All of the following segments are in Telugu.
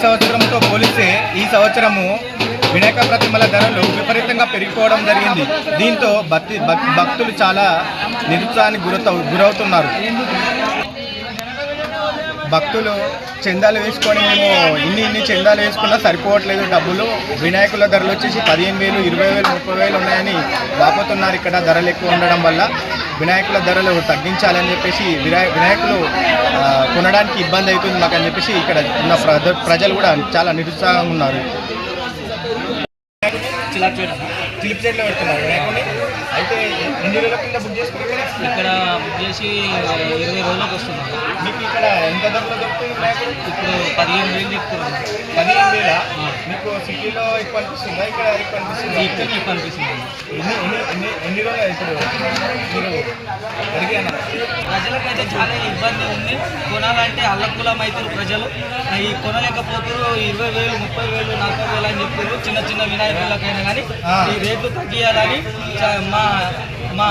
సంవత్సరంతో పోలిస్తే ఈ సంవత్సరము వినాయక ప్రతిమల ధరలు విపరీతంగా పెరిగిపోవడం జరిగింది. దీంతో భక్తులు చాలా నిరుత్సాహానికి గురవుతున్నారు. భక్తులు చందాలు వేసుకొని మేము ఇన్ని చందాలు వేసుకున్నా సరిపోవట్లేదు డబ్బులు. వినాయకుల ధరలు వచ్చేసి 15,000, 20,000, 30,000 ఉన్నాయని వాపోతున్నారు. ఇక్కడ ధరలు ఎక్కువ ఉండడం వల్ల వినాయకుల ధరలు తగ్గించాలని చెప్పేసి వినాయకులు కొనడానికి ఇబ్బంది అవుతుంది మాకు అని చెప్పేసి ఇక్కడ ఉన్న ప్రజలు కూడా చాలా నిరుత్సాహంగా ఉన్నారు. చిలిపి చెట్లు పెడుతున్నారు వినాయకుడిని. అయితే ఎన్ని రోజుల కింద బుక్ చేసుకుని ఇక్కడ బుక్ చేసి 20 రోజులకు వస్తుంది. మీకు ఇక్కడ ఎంత ధరలో దొరుకుతుంది వినాయకుడు? ఇప్పుడు 15,000 చెప్తున్నారు. 15,000 మీకు సిటీలో ఎక్కువ అనిపిస్తుందా ఇక్కడ ఎక్కువ అనిపిస్తుందా? ఇక్కడ ఎక్కువ అనిపిస్తుంది. ఎన్ని రోజులు ఇప్పుడు మీరు అడిగాను? ప్రజలకైతే చాలా ఇబ్బంది ఉంది. కొనాలంటే అల్లకులం అవుతారు ప్రజలు. ఈ కొనలేకపోతారు. 20,000, 30,000, 40,000 అని చెప్పారు చిన్న వినాయకులకైనా కానీ ఈ రేట్లు తగ్గియాలని మా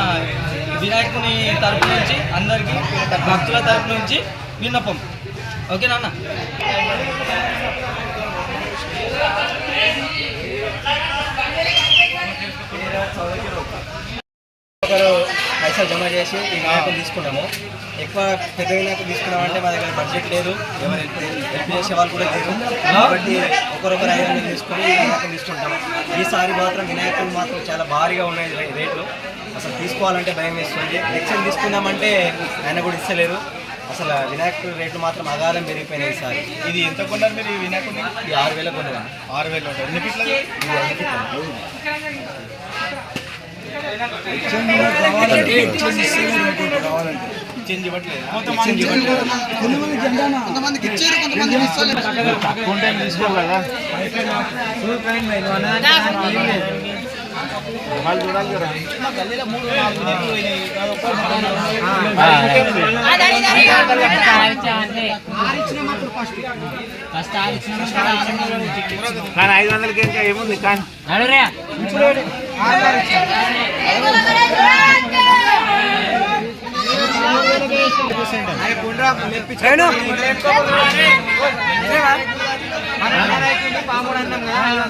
వినాయకుని తరపు నుంచి అందరికీ భక్తుల తరపు నుంచి విన్నపం. ఓకేనా అన్న? పైసలు జమ చేసి ఈ వినాయకులు తీసుకున్నాము. ఎక్కువ పెద్ద వినాయకులు తీసుకున్నామంటే మా దగ్గర బడ్జెట్ లేదు, ఎవరు హెల్ప్ చేసే వాళ్ళు కూడా లేదు. కాబట్టి ఒకరొకరు 500 తీసుకొని ఈ వినాయకులు తీసుకుంటాం. ఈసారి మాత్రం వినాయకులు మాత్రం చాలా భారీగా ఉన్నాయి రేట్లు. అసలు తీసుకోవాలంటే భయం వేస్తుంది. ఎక్సెల్ తీసుకున్నామంటే ఆయన కూడా ఇస్తలేరు. అసలు వినాయకుడు రేట్లు మాత్రం అగాధం పెరిగిపోయినాయి ఈసారి. ఇది ఎంత కొన్నారు మీరు ఈ వినాయకుడిని? 6,000 కొన్నాను. 6,000. ఎన్ని ఫీట్లు? చేంజ్ ఇవ్వట్లేదు. తీసుకో కదా వాళ్ళు చూడాలి కదా. కానీ 500కి ఇంకా ఏముంది కానీ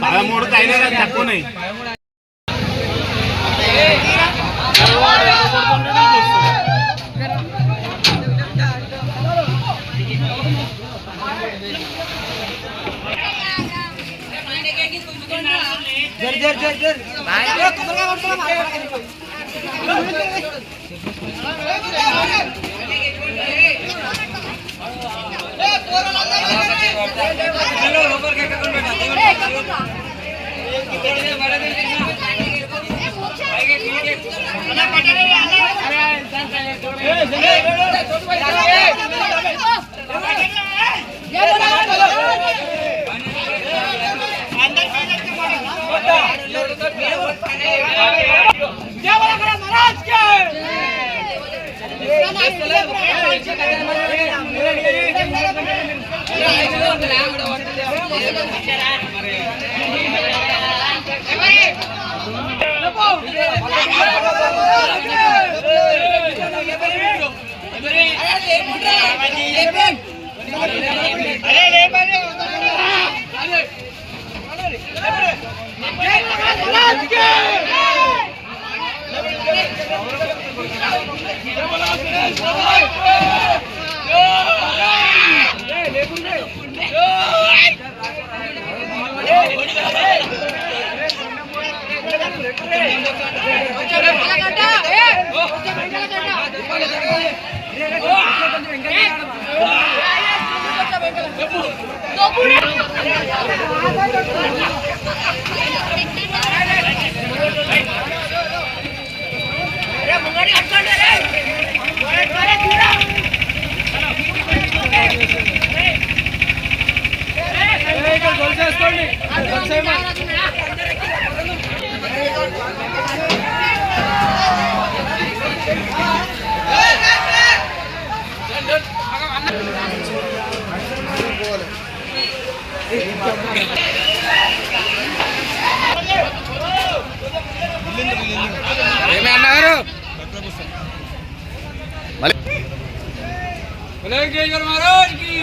పదమూడుకి 5 తక్కువన్నాయి. महाराज की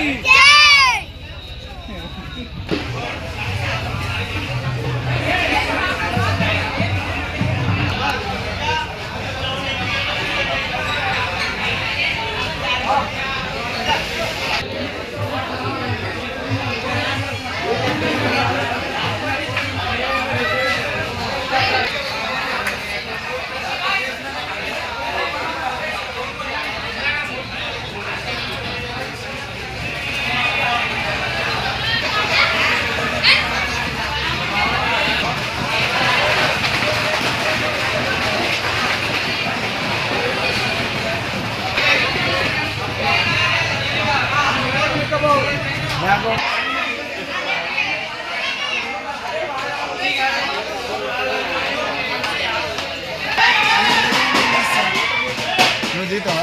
నువ్వు జీతం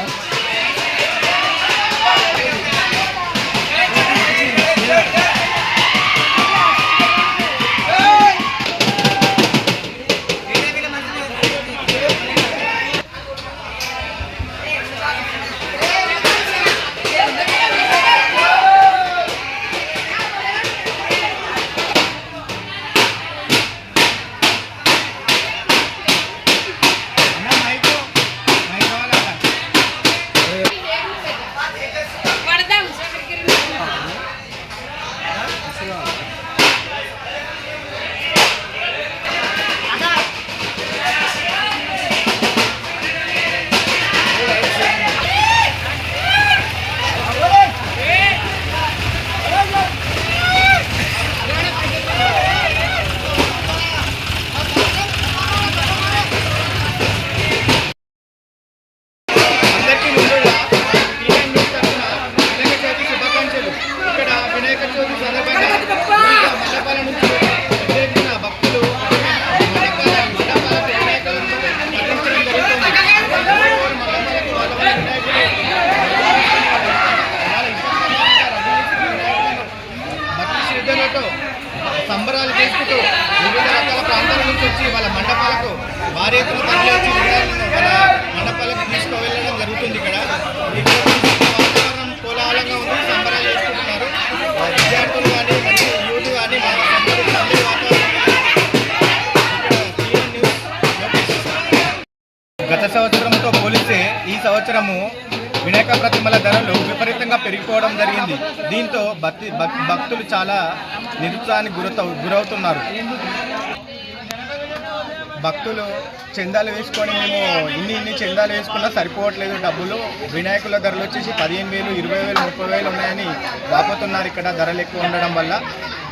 అందరికీ ముందుగా టీఎన్ న్యూస్ తరఫున వినాయక చవితి శుభాకాంక్షలు. ఇక్కడ వినాయక చవితి సందర్భంగా మండపాల నుంచి పెద్ద ఎత్తున భక్తులు మండపాలకు వినాయకులను తరలించడం జరుగుతుంది. మండపాలకు వాళ్ళ వినాయకులు చాలా ఇష్టంగా వినాయకులను భక్తి శ్రద్ధలతో సంబరాలు చేసుకుంటూ వివిధ రకాల ప్రాంతాల నుంచి వచ్చి వాళ్ళ మండపాలకు భారీ ఎత్తున తరలి వచ్చి వినాయకులను వాళ్ళ మండపాలకు తీసుకువెళ్ళడం జరుగుతుంది. ఇక్కడ వాతావరణం కోలాహలంగా ఉంది, సంబరాలు చేసుకుంటున్నారు. విద్యార్థులు కానీ మంచి యూత్ కానీ గత సంవత్సరంతో పోలిస్తే ఈ సంవత్సరము వినాయక ప్రతిమల ధరలు విపరీతంగా పెరిగిపోవడం జరిగింది. దీంతో భక్తులు చాలా నిరుత్సాహానికి గురవుతున్నారు. భక్తులు చందాలు వేసుకొని మేము ఇన్ని చందాలు వేసుకున్నా సరిపోవట్లేదు డబ్బులు, వినాయకుల ధరలు వచ్చేసి 15,000, 20,000, 30,000 ఉన్నాయని వాపోతున్నారు. ఇక్కడ ధరలు ఎక్కువ ఉండడం వల్ల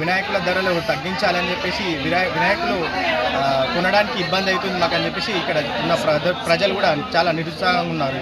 వినాయకుల ధరలు తగ్గించాలని చెప్పేసి వినాయకులు కొనడానికి ఇబ్బంది అవుతుంది మాకు అని చెప్పేసి ఇక్కడ ఉన్న ప్రజలు కూడా చాలా నిరుత్సాహంగా ఉన్నారు.